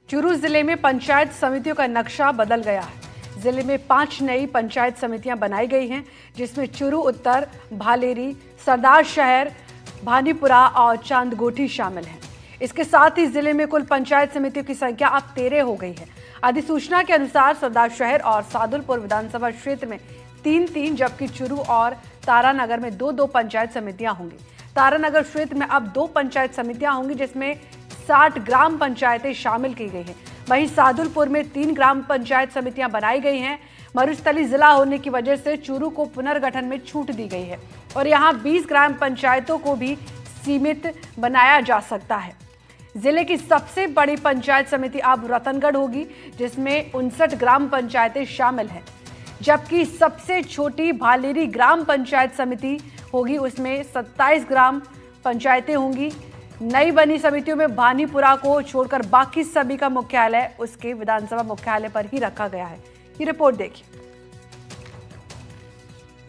चूरू जिले में पंचायत समितियों का नक्शा बदल गया है। जिले में 5 नई पंचायत समितियां बनाई गई हैं, जिसमें चूरू उत्तर, भालेरी, सरदार शहर, भानीपुरा और चांदगोठी शामिल हैं। इसके साथ ही जिले में कुल पंचायत समितियों की संख्या अब 13 हो गई है। अधिसूचना के अनुसार सरदार शहर और सादुलपुर विधानसभा क्षेत्र में 3-3, जबकि चूरू और तारानगर में 2-2 पंचायत समितियां होंगी। तारानगर क्षेत्र में अब 2 पंचायत समितियां होंगी, जिसमें 60 ग्राम पंचायतें शामिल की गई हैं। वहीं सादुलपुर में 3 ग्राम पंचायत समितियां बनाई गई हैं। मरुस्थली जिला होने की वजह से चूरू को पुनर्गठन में छूट दी गई है और यहां 20 ग्राम पंचायतों को भी सीमित बनाया जा सकता है। जिले की सबसे बड़ी पंचायत समिति अब रतनगढ़ होगी, जिसमें 59 ग्राम पंचायतें शामिल हैं, जबकि सबसे छोटी भालेरी ग्राम पंचायत समिति होगी, उसमें 27 ग्राम पंचायतें होंगी। नई बनी समितियों में भानीपुरा को छोड़कर बाकी सभी का मुख्यालय उसके विधानसभा मुख्यालय पर ही रखा गया है। ये रिपोर्ट देखिए।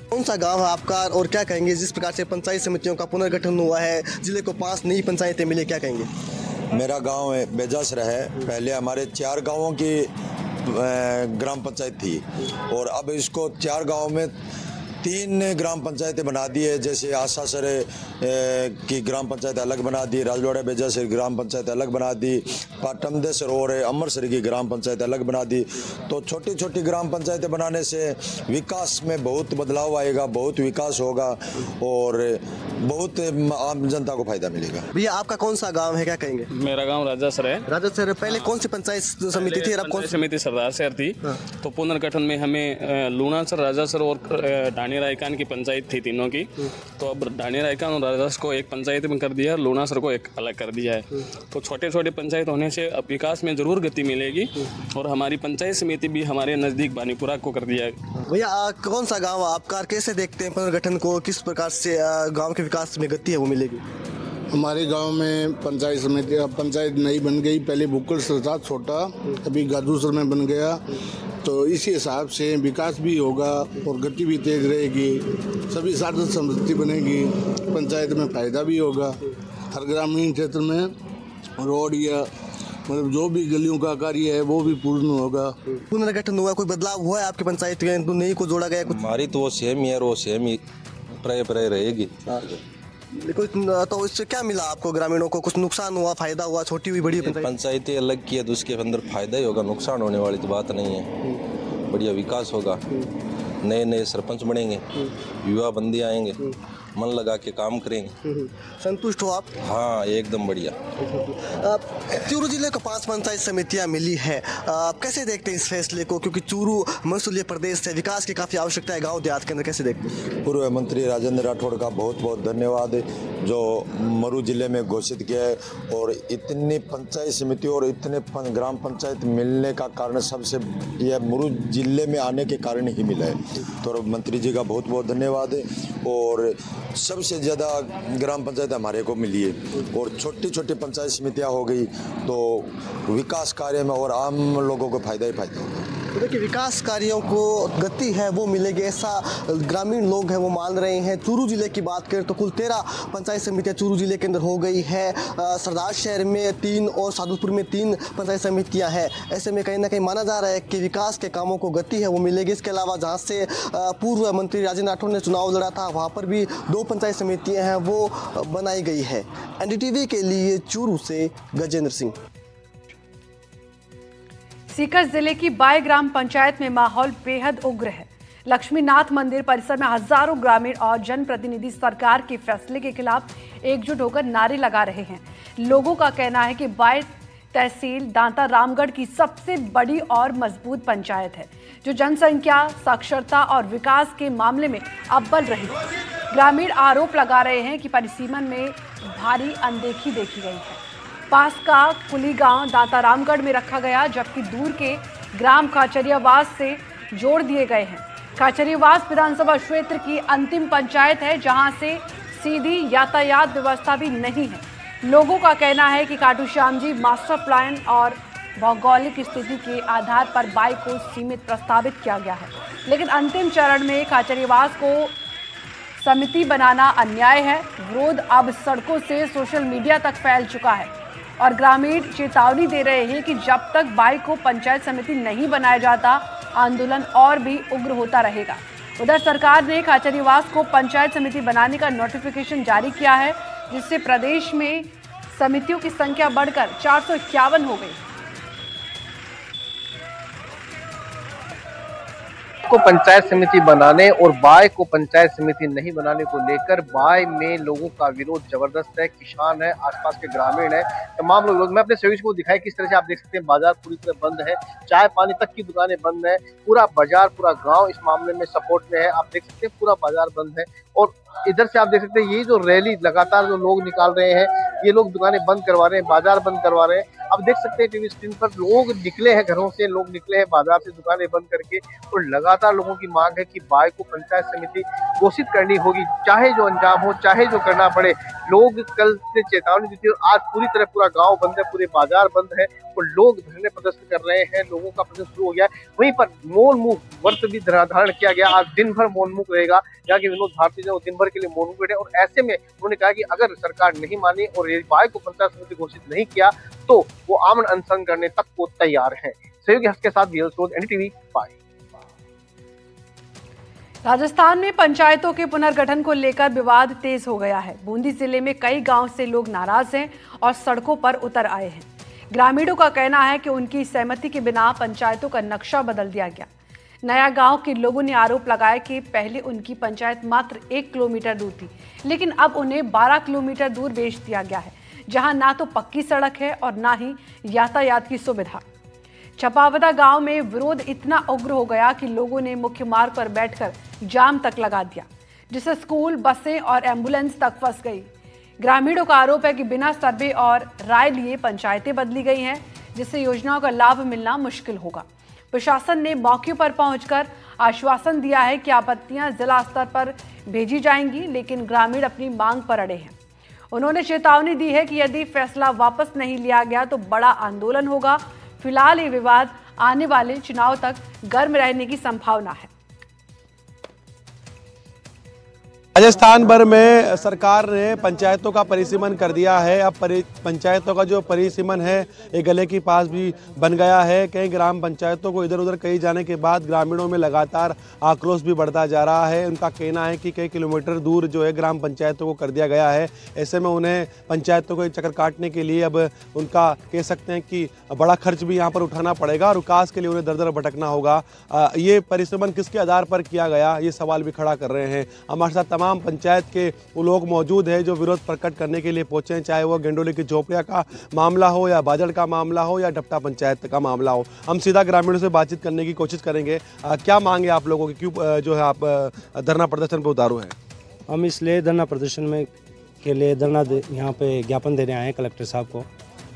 कौन सा गांव है आपका और क्या कहेंगे जिस प्रकार से पंचायत समितियों का पुनर्गठन हुआ है, जिले को 5 नई पंचायतें मिली, क्या कहेंगे? मेरा गांव है बेजासर है। पहले हमारे 4 गांवों की ग्राम पंचायत थी और अब इसको 4 गांव में 3 ग्राम पंचायतें बना दी है। जैसे आसासर की ग्राम पंचायत अलग बना दी, राजवाड़ा बेजासर ग्राम पंचायत अलग बना दी, पाटमदेसर और अमरसर की ग्राम पंचायत अलग बना दी। तो छोटी छोटी ग्राम पंचायतें बनाने से विकास में बहुत बदलाव आएगा, बहुत विकास होगा और बहुत आम जनता को फायदा मिलेगा। भैया आपका कौन सा गाँव है, क्या कहेंगे? मेरा गाँव राजासर है। राजासर पहले कौन सी पंचायत समिति थी? अब कौन सी समिति? सरदार शहर थी। तो पुनर्गठन में हमें लूणासर, राजासर और ढाणी रायकान की पंचायत थी तीनों की। तो अब ढाणी रायकान और राजासर को एक पंचायत में कर दिया, लूणासर को एक अलग कर दिया है। तो छोटे छोटे पंचायत होने से अब विकास में जरूर गति मिलेगी और हमारी पंचायत समिति भी हमारे नज़दीक भानीपुरा को कर दिया है। भैया कौन सा गाँव आपका, कैसे देखते हैं पुनर्गठन को, किस प्रकार से गाँव के विकास में गति है वो मिलेगी? हमारे गांव में पंचायत नई बन गई। पहले बुक्कल सरदार छोटा, अभी गादूसर में बन गया। तो इसी हिसाब से विकास भी होगा और गति भी तेज रहेगी, सभी साधन समृद्धि बनेगी, पंचायत में फायदा भी होगा। हर ग्रामीण क्षेत्र में रोड या मतलब जो भी गलियों का कार्य है वो भी पूर्ण होगा। पुनर्गठन हुआ, कोई बदलाव हुआ है आपकी पंचायत में? तो नई को जोड़ा गया कुछ? हमारी तो वो सेम ही है, वो सेम ही प्राय रहेगी। तो इससे क्या मिला आपको? ग्रामीणों को कुछ नुकसान हुआ, फायदा हुआ? छोटी हुई बड़ी पंचायतें अलग की है तो उसके अंदर फायदा ही होगा, नुकसान होने वाली तो बात नहीं है। बढ़िया विकास होगा, नए नए सरपंच बनेंगे, युवा बंदी आएंगे, मन लगा के काम करेंगे। संतुष्ट हो आप? हाँ, एकदम बढ़िया। चूरू जिले को 5 पंचायत समितियां मिली है, कैसे देखते हैं इस फैसले को? क्योंकि चूरू मरुस्थलीय प्रदेश है, विकास की काफ़ी आवश्यकता है गांव देहात के अंदर, कैसे देखते हैं? पूर्व मंत्री राजेंद्र राठौड़ का बहुत बहुत धन्यवाद जो मरु जिले में घोषित किया है और इतनी पंचायत समिति और इतने ग्राम पंचायत मिलने का कारण सबसे यह मरु जिले में आने के कारण ही मिला है। तो मंत्री जी का बहुत बहुत धन्यवाद है और सबसे ज़्यादा ग्राम पंचायत हमारे को मिली है और छोटी छोटी पंचायत समितियां हो गई तो विकास कार्य में और आम लोगों को फायदा ही फायदा होगा। तो देखिए, विकास कार्यों को गति है वो मिलेगी, ऐसा ग्रामीण लोग हैं वो मान रहे हैं। चूरू जिले की बात करें तो कुल 13 पंचायत समितियां चूरू जिले के अंदर हो गई है। सरदार शहर में 3 और सादुलपुर में 3 पंचायत समितियां हैं। ऐसे में कहीं ना कहीं माना जा रहा है कि विकास के कामों को गति है वो मिलेगी। इसके अलावा जहाँ से पूर्व मंत्री राजेंद्र राठौड़ ने चुनाव लड़ा था वहाँ पर भी 2 पंचायत समितियाँ हैं वो बनाई गई है। NDTV के लिए चूरू से गजेंद्र सिंह। सीकर जिले की बाय ग्राम पंचायत में माहौल बेहद उग्र है। लक्ष्मीनाथ मंदिर परिसर में हजारों ग्रामीण और जनप्रतिनिधि सरकार के फैसले के खिलाफ एकजुट होकर नारे लगा रहे हैं। लोगों का कहना है कि बाय तहसील दांता रामगढ़ की सबसे बड़ी और मजबूत पंचायत है, जो जनसंख्या, साक्षरता और विकास के मामले में अव्वल रही है। ग्रामीण आरोप लगा रहे हैं कि परिसीमन में भारी अनदेखी देखी गई है। पास का कुली गांव दांता रामगढ़ में रखा गया, जबकि दूर के ग्राम खाचरियावास से जोड़ दिए गए हैं। खाचरियावास विधानसभा क्षेत्र की अंतिम पंचायत है, जहां से सीधी यातायात व्यवस्था भी नहीं है। लोगों का कहना है कि खाटू श्याम जी मास्टर प्लान और भौगोलिक स्थिति के आधार पर बाय को सीमित प्रस्तावित किया गया है, लेकिन अंतिम चरण में खाचरियावास को समिति बनाना अन्याय है। विरोध अब सड़कों से सोशल मीडिया तक फैल चुका है। और ग्रामीण चेतावनी दे रहे हैं कि जब तक बाई को पंचायत समिति नहीं बनाया जाता आंदोलन और भी उग्र होता रहेगा। उधर सरकार ने खाचरियावास को पंचायत समिति बनाने का नोटिफिकेशन जारी किया है, जिससे प्रदेश में समितियों की संख्या बढ़कर 451 हो गई। को पंचायत समिति बनाने और बाय को पंचायत समिति नहीं बनाने को लेकर बाय में लोगों का विरोध जबरदस्त है। किसान है, आसपास के ग्रामीण है, तमाम लोग। मैं अपने सहयोगी को दिखाया किस तरह से आप देख सकते हैं बाजार पूरी तरह बंद है, चाय पानी तक की दुकानें बंद है, पूरा बाजार पूरा गांव इस मामले में सपोर्ट में है। आप देख सकते हैं पूरा बाजार बंद है और इधर से आप देख सकते हैं ये जो रैली लगातार जो लोग निकाल रहे हैं, ये लोग दुकानें बंद करवा रहे हैं, बाजार बंद करवा रहे हैं। अब देख सकते हैं टीवी स्क्रीन पर लोग निकले हैं घरों से, लोग निकले हैं बाजार से दुकानें बंद करके और लगातार लोगों की मांग है कि बाय को पंचायत समिति घोषित करनी होगी, चाहे जो अंजाम हो, चाहे जो करना पड़े। लोग कल से चेतावनी दी थी और आज पूरी तरह पूरा गांव बंद है, पूरे बाजार बंद है और लोग धरने प्रदर्शन कर रहे हैं। लोगों का प्रदर्शन शुरू हो गया है। वहीं पर मौन मुख व्रत भी धारण किया गया। आज दिन भर मौन मुख रहेगा, जहाँ के विनोद भारती जो दिन भर के लिए मौन मुख बैठे और ऐसे में उन्होंने कहा कि अगर सरकार नहीं मानी और बाय को पंचायत समिति घोषित नहीं किया तो वो आमरण अनशन करने तक को तैयार है। सहयोगी हर्ष के साथ एनडीटीवी बाय। राजस्थान में पंचायतों के पुनर्गठन को लेकर विवाद तेज हो गया है। बूंदी जिले में कई गांव से लोग नाराज हैं और सड़कों पर उतर आए हैं। ग्रामीणों का कहना है कि उनकी सहमति के बिना पंचायतों का नक्शा बदल दिया गया। नया गांव के लोगों ने आरोप लगाया कि पहले उनकी पंचायत मात्र 1 किलोमीटर दूर थी, लेकिन अब उन्हें 12 किलोमीटर दूर भेज दिया गया है, जहां ना तो पक्की सड़क है और ना ही यातायात की सुविधा। छपावदा गांव में विरोध इतना उग्र हो गया कि लोगों ने मुख्य मार्ग पर बैठकर जाम तक लगा दिया, जिससे स्कूल, बसें और एम्बुलेंस तक फंस गई। ग्रामीणों का आरोप है कि बिना सर्वे और राय लिए पंचायतें बदली गई हैं, जिससे योजनाओं का लाभ मिलना मुश्किल होगा। प्रशासन ने मौके पर पहुंचकर आश्वासन दिया है कि आपत्तियां जिला स्तर पर भेजी जाएंगी, लेकिन ग्रामीण अपनी मांग पर अड़े हैं। उन्होंने चेतावनी दी है कि यदि फैसला वापस नहीं लिया गया तो बड़ा आंदोलन होगा। फिलहाल ये विवाद आने वाले चुनाव तक गर्म रहने की संभावना है। राजस्थान भर में सरकार ने पंचायतों का परिसीमन कर दिया है। अब पंचायतों का जो परिसीमन है ये गले के पास भी बन गया है। कई ग्राम पंचायतों को इधर उधर कहीं जाने के बाद ग्रामीणों में लगातार आक्रोश भी बढ़ता जा रहा है। उनका कहना है कि कई किलोमीटर दूर जो है ग्राम पंचायतों को कर दिया गया है। ऐसे में उन्हें पंचायतों को चक्कर काटने के लिए अब उनका कह सकते हैं कि बड़ा खर्च भी यहाँ पर उठाना पड़ेगा और विकास के लिए उन्हें दर दर भटकना होगा। ये परिसीमन किसके आधार पर किया गया, ये सवाल भी खड़ा कर रहे हैं। हमारे साथ तमाम पंचायत के वो लोग मौजूद हैं जो विरोध प्रकट करने के लिए पहुंचे हैं, चाहे वो गेंडोली की झोपड़िया का मामला हो या बाजड़ का मामला हो या डपटा पंचायत का मामला हो। हम सीधा ग्रामीणों से बातचीत करने की कोशिश करेंगे। क्या मांगे आप लोगों की, क्यों जो है आप धरना प्रदर्शन पर उतारू हैं? हम इसलिए धरना प्रदर्शन में के लिए यहाँ पे ज्ञापन देने आए हैं कलेक्टर साहब को।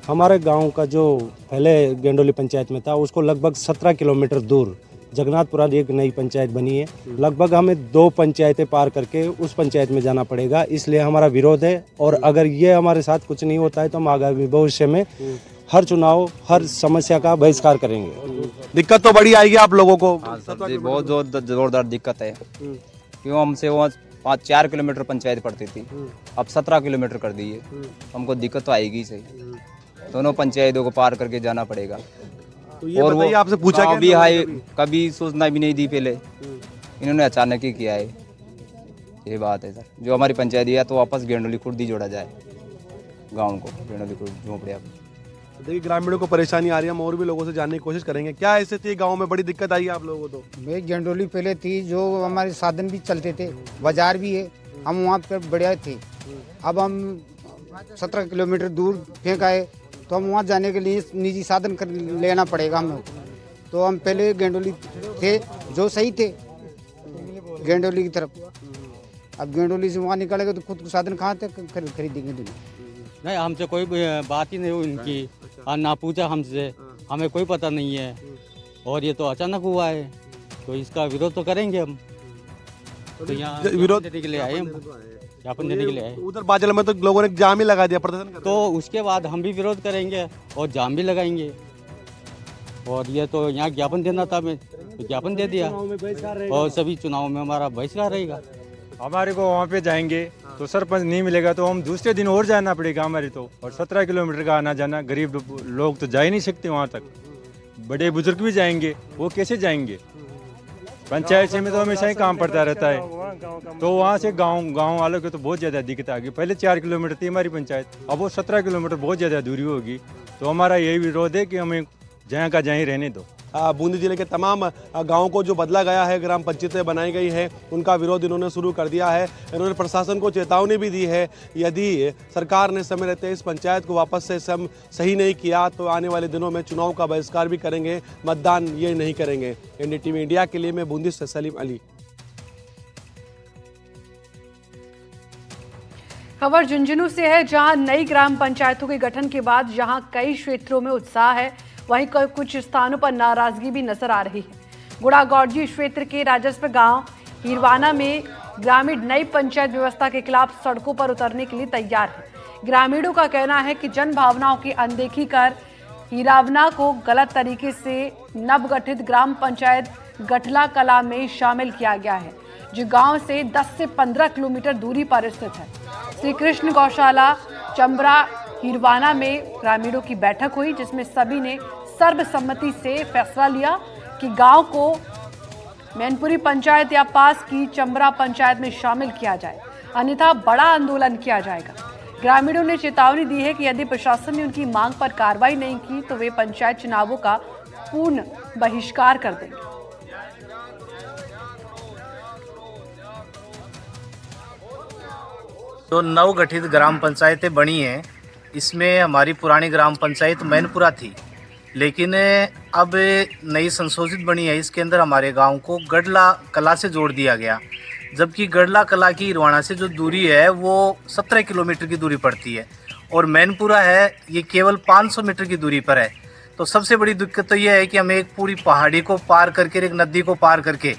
हमारे गाँव का जो पहले गेंडोली पंचायत में था उसको लगभग 17 किलोमीटर दूर जगन्नाथपुरा एक नई पंचायत बनी है। लगभग हमें 2 पंचायतें पार करके उस पंचायत में जाना पड़ेगा, इसलिए हमारा विरोध है। और अगर ये हमारे साथ कुछ नहीं होता है तो हम आगामी भविष्य में हर चुनाव, हर समस्या का बहिष्कार करेंगे। दिक्कत तो बड़ी आएगी आप लोगों को? जी बहुत जोरदार दिक्कत है, क्यों हमसे वहाँ 5-4 किलोमीटर पंचायत पड़ती थी, अब 17 किलोमीटर कर दी है। हमको दिक्कत तो आएगी सही, दोनों पंचायतों को पार करके जाना पड़ेगा। तो ये और वो आपसे पूछा भी है, कभी सूचना भी नहीं दी पहले, इन्होंने अचानक ही किया है। ये बात है सर, जो हमारी पंचायत है तो वापस गेंडोली खुर्द जोड़ा जाए गांव को, गेंडोली खुर्द झोपड़िया। देखिए ग्रामीणों को परेशानी आ रही है, हम और भी लोगों से जानने की कोशिश करेंगे। क्या ऐसे थी गांव में बड़ी दिक्कत आई है आप लोगों को? तो भाई गेंडोली पहले थी, जो हमारे साधन भी चलते थे, बाजार भी है, हम वहाँ पर बढ़िया थे। अब हम 17 किलोमीटर दूर फेंक आए तो हम वहाँ जाने के लिए निजी साधन कर लेना पड़ेगा हमें। तो हम पहले गेंडोली थे जो सही थे गेंडोली की तरफ, अब गेंडोली से वहाँ निकलेंगे तो खुद को साधन कहाँ तक खरीदेंगे? नहीं, हमसे कोई बात ही नहीं हुई इनकी, और ना पूछा हमसे, हमें कोई पता नहीं है। और ये तो अचानक हुआ है, तो इसका विरोध तो करेंगे हम। तो यहाँ विरोध देने के लिए आए, ज्ञापन देने के लिए आए। उधर बाजल में तो लोगों ने जाम ही लगा दिया, प्रदर्शन कर, तो उसके बाद हम भी विरोध करेंगे और जाम भी लगाएंगे। और ये तो यहाँ ज्ञापन देना था, मैं तो ज्ञापन दे दिया, और सभी चुनाव में हमारा बहिष्कार रहेगा। हमारे को वहाँ पे जाएंगे तो सरपंच नहीं मिलेगा तो हम दूसरे दिन और जाना पड़ेगा हमारे तो। और 17 किलोमीटर का आना जाना, गरीब लोग तो जा ही नहीं सकते वहाँ तक। बड़े बुजुर्ग भी जाएंगे, वो कैसे जाएंगे? पंचायत से में तो हमेशा ही काम पड़ता रहता है। तो वहाँ से गांव वालों को तो बहुत ज़्यादा दिक्कत आ गई। पहले 4 किलोमीटर थी हमारी पंचायत, अब वो 17 किलोमीटर बहुत ज़्यादा दूरी होगी। तो हमारा यही विरोध है कि हमें जहाँ का जहाँ ही रहने दो। बूंदी जिले के तमाम गांवों को जो बदला गया है, ग्राम पंचायतें बनाई गई है, उनका विरोध इन्होंने शुरू कर दिया है। इन्होंने प्रशासन को चेतावनी भी दी है, यदि सरकार ने समय रहते इस पंचायत को वापस से सही नहीं किया तो आने वाले दिनों में चुनाव का बहिष्कार भी करेंगे, मतदान ये नहीं करेंगे। NDTV इंडिया के लिए मैं बूंदी से सलीम अली। खबर झुंझुनू से है, जहां नई ग्राम पंचायतों के गठन के बाद जहां कई क्षेत्रों में उत्साह है, वहीं कुछ स्थानों पर नाराजगी भी नजर आ रही है। गुड़ागौड़जी क्षेत्र के राजस्व गांव हीरवाना में ग्रामीण नई पंचायत व्यवस्था के खिलाफ सड़कों पर उतरने के लिए तैयार है। ग्रामीणों का कहना है कि जन भावनाओं की अनदेखी कर हीरावना को गलत तरीके से नवगठित ग्राम पंचायत गठला कला में शामिल किया गया है, जो गांव से 10 से 15 किलोमीटर दूरी पर स्थित है। श्री कृष्ण गौशाला चंबरा हीरवाना में ग्रामीणों की बैठक हुई, जिसमें सभी ने सर्वसम्मति से फैसला लिया कि गांव को मैनपुरी पंचायत या पास की चंबरा पंचायत में शामिल किया जाए, अन्यथा बड़ा आंदोलन किया जाएगा। ग्रामीणों ने चेतावनी दी है कि यदि प्रशासन ने उनकी मांग पर कार्रवाई नहीं की तो वे पंचायत चुनावों का पूर्ण बहिष्कार कर देंगे। तो नवगठित ग्राम पंचायतें बनी हैं, इसमें हमारी पुरानी ग्राम पंचायत मैनपुरा थी, लेकिन अब नई संशोधित बनी है। इसके अंदर हमारे गांव को गढ़ला कला से जोड़ दिया गया, जबकि गढ़ला कला की हीरवाना से जो दूरी है वो 17 किलोमीटर की दूरी पड़ती है और मैनपुरा है ये केवल 500 मीटर की दूरी पर है। तो सबसे बड़ी दिक्कत तो ये है कि हमें एक पूरी पहाड़ी को पार करके, एक नदी को पार करके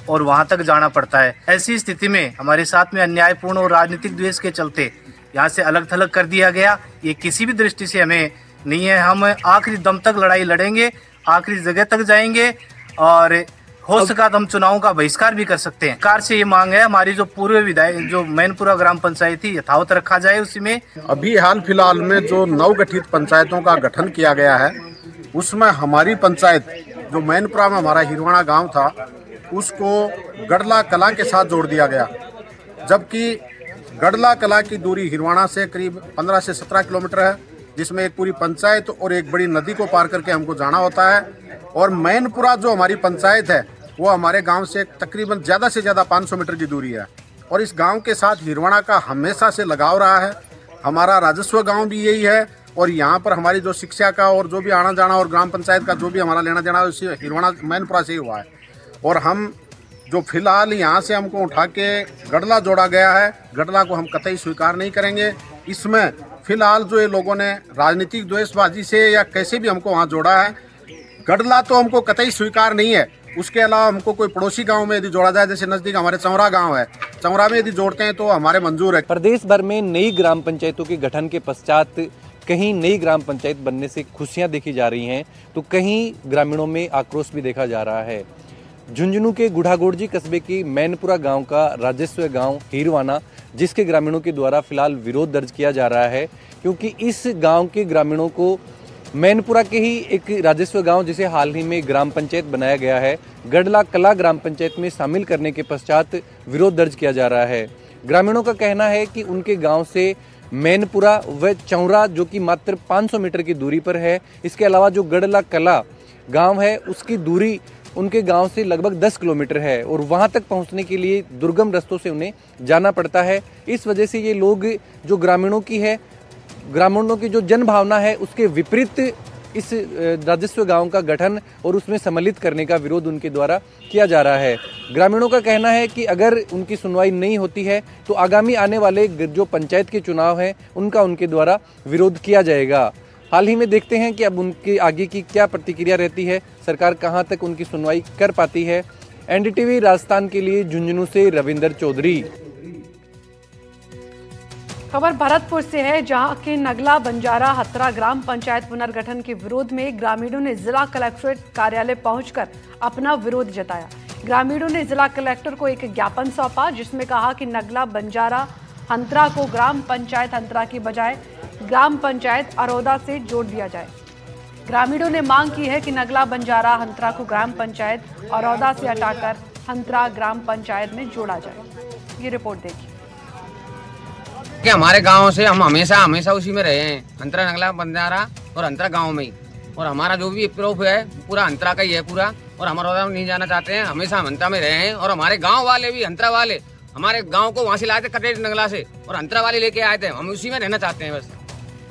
और वहाँ तक जाना पड़ता है। ऐसी स्थिति में हमारे साथ में अन्यायपूर्ण और राजनीतिक द्वेष के चलते यहाँ से अलग थलग कर दिया गया। ये किसी भी दृष्टि से हमें नहीं है। हम आखिरी दम तक लड़ाई लड़ेंगे, आखिरी जगह तक जाएंगे और हो सका तो हम चुनावों का बहिष्कार भी कर सकते हैं। सरकार से ये मांग है हमारी जो पूर्व विधायक जो मैनपुरा ग्राम पंचायत थी यथावत रखा जाए। उसी में अभी हाल फिलहाल में जो नवगठित पंचायतों का गठन किया गया है उसमें हमारी पंचायत जो मैनपुरा में हमारा हीरवाना गाँव था उसको गढ़ला कला के साथ जोड़ दिया गया, जबकि गढ़ला कला की दूरी हीरवाना से करीब 15 से 17 किलोमीटर है, जिसमें एक पूरी पंचायत और एक बड़ी नदी को पार करके हमको जाना होता है। और मैनपुरा जो हमारी पंचायत है वो हमारे गांव से तकरीबन ज़्यादा से ज़्यादा 500 मीटर की दूरी है और इस गांव के साथ हीरवाना का हमेशा से लगाव रहा है। हमारा राजस्व गांव भी यही है और यहाँ पर हमारी जो शिक्षा का और जो भी आना जाना और ग्राम पंचायत का जो भी हमारा लेना देना उसी हीरवाना मैनपुरा से ही हुआ है। और हम जो फिलहाल यहाँ से हमको उठा के गढ़ला जोड़ा गया है, गढ़ला को हम कतई स्वीकार नहीं करेंगे। इसमें फिलहाल जो ये लोगों ने राजनीतिक द्वेषबाजी से या कैसे भी हमको वहाँ जोड़ा है, गढ़ला तो हमको कतई स्वीकार नहीं है। उसके अलावा हमको कोई पड़ोसी गांव में यदि जोड़ा जाए, जैसे नज़दीक हमारे चौरा गांव है, चौरा में यदि जोड़ते हैं तो हमारे मंजूर है। प्रदेश भर में नई ग्राम पंचायतों के गठन के पश्चात कहीं नई ग्राम पंचायत बनने से खुशियां देखी जा रही हैं तो कहीं ग्रामीणों में आक्रोश भी देखा जा रहा है। झुंझुनू के गुड़ागौड़जी कस्बे की मैनपुरा गांव का राजस्व गांव हीरवाना, जिसके ग्रामीणों के द्वारा फिलहाल विरोध दर्ज किया जा रहा है, क्योंकि इस गांव के ग्रामीणों को मैनपुरा के ही एक राजस्व गांव जिसे हाल ही में ग्राम पंचायत बनाया गया है, गढ़ला कला ग्राम पंचायत में शामिल करने के पश्चात विरोध दर्ज किया जा रहा है। ग्रामीणों का कहना है कि उनके गांव से मैनपुरा व चौरा जो कि मात्र 500 मीटर की दूरी पर है, इसके अलावा जो गढ़ला कला गांव है उसकी दूरी उनके गांव से लगभग 10 किलोमीटर है और वहां तक पहुंचने के लिए दुर्गम रास्तों से उन्हें जाना पड़ता है। इस वजह से ये लोग जो ग्रामीणों की जो जन भावना है उसके विपरीत इस राजस्व गांव का गठन और उसमें सम्मिलित करने का विरोध उनके द्वारा किया जा रहा है। ग्रामीणों का कहना है कि अगर उनकी सुनवाई नहीं होती है तो आगामी आने वाले जो पंचायत के चुनाव हैं उनका उनके द्वारा विरोध किया जाएगा। हाल ही में देखते हैं कि अब उनके आगे की क्या प्रतिक्रिया रहती है, सरकार कहां तक उनकी सुनवाई कर पाती है। NDTV राजस्थान के लिए झुंझुनू से रविंदर चौधरी। खबर भरतपुर से है, जहां के नगला बंजारा हतरा ग्राम पंचायत पुनर्गठन के विरोध में ग्रामीणों ने जिला कलेक्ट्रेट कार्यालय पहुंचकर अपना विरोध जताया। ग्रामीणों ने जिला कलेक्टर को एक ज्ञापन सौंपा, जिसमें कहा कि नगला बंजारा हंत्रा को ग्राम पंचायत हंत्रा की बजाय ग्राम पंचायत अरौदा से जोड़ दिया जाए। ग्रामीणों ने मांग की है कि नगला बंजारा हंत्रा को ग्राम पंचायत अरौदा से हटाकर हंत्रा ग्राम पंचायत में जोड़ा जाए। ये रिपोर्ट देखिए कि हमारे गांव से हम हमेशा उसी में रहे हैं, हंत्रा नगला बंजारा और हंत्रा गांव में ही, और हमारा जो भी प्रूफ है पूरा हंत्रा का ही है पूरा, और हम अरौदा में नहीं जाना चाहते हैं, हमेशा हम हंत्रा में रहे हैं। और हमारे गांव वाले भी हंत्रा वाले हमारे गांव को वहां से लाए थे कटेट नगला से, और हंत्रा वाले लेके आए थे। हम उसी में रहना चाहते हैं बस,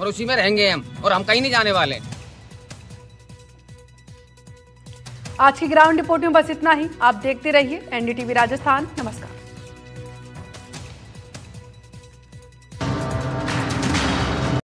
और उसी में रहेंगे हम, और हम कहीं नहीं जाने वाले। आज की ग्राउंड रिपोर्ट में बस इतना ही। आप देखते रहिए NDTV राजस्थान। नमस्कार।